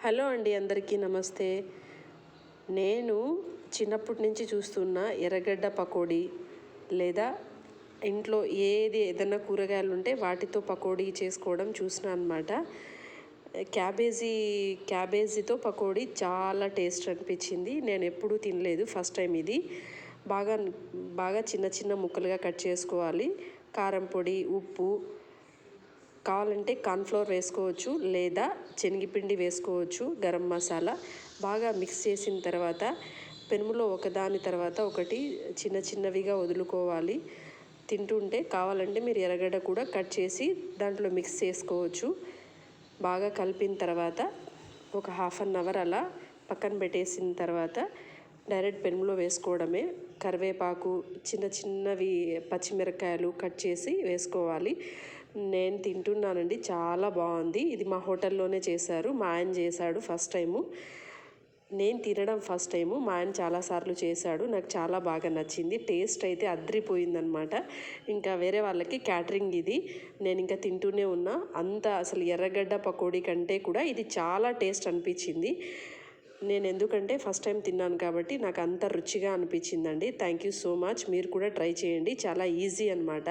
Hello అండి, అందరికీ నమస్తే. నేను చిన్నప్పటి నుంచి చూస్తున్న ఎర్రగడ్డ పకోడీ లేదా ఇంట్లో ఏదైనా కూరగాయలు ఉంటే వాటితో పకోడీ చేసుకోవడం చూసిన అనమాట. క్యాబేజీతో పకోడీ చాలా టేస్ట్ అనిపించింది. నేను ఎప్పుడూ తినలేదు, ఫస్ట్ టైం ఇది. బాగా చిన్న చిన్న ముక్కలుగా కట్ చేసుకోవాలి. కారం పొడి, ఉప్పు, కావాలంటే కార్న్ఫ్లోర్ వేసుకోవచ్చు లేదా శనగపిండి వేసుకోవచ్చు, గరం మసాలా బాగా మిక్స్ చేసిన తర్వాత పెనుములో ఒకదాని తర్వాత ఒకటి చిన్న చిన్నవిగా వదులుకోవాలి. తింటుంటే కావాలంటే మీరు ఎర్రగడ్డ కూడా కట్ చేసి దాంట్లో మిక్స్ చేసుకోవచ్చు. బాగా కలిపిన తర్వాత ఒక 1/2 అవర్ అలా పక్కన పెట్టేసిన తర్వాత డైరెక్ట్ పెనుములో వేసుకోవడమే. కరివేపాకు, చిన్న చిన్నవి పచ్చిమిరపకాయలు కట్ చేసి వేసుకోవాలి. నేను తింటున్నానండి, చాలా బాగుంది. ఇది మా హోటల్లోనే చేశారు, మా ఆయన చేశాడు ఫస్ట్ టైము. నేను తినడం ఫస్ట్ టైము, మా ఆయన చాలాసార్లు చేశాడు. నాకు చాలా బాగా నచ్చింది. టేస్ట్ అయితే అద్రిపోయిందనమాట. ఇంకా వేరే వాళ్ళకి క్యాటరింగ్ ఇది. నేను ఇంకా తింటూనే ఉన్నా. అసలు ఎర్రగడ్డ పకోడీ కంటే కూడా ఇది చాలా టేస్ట్ అనిపించింది. నేను ఎందుకంటే ఫస్ట్ టైం తిన్నాను కాబట్టి నాకు అంత రుచిగా అనిపించిందండి. Thank you so much. మీరు కూడా ట్రై చేయండి, చాలా ఈజీ అనమాట.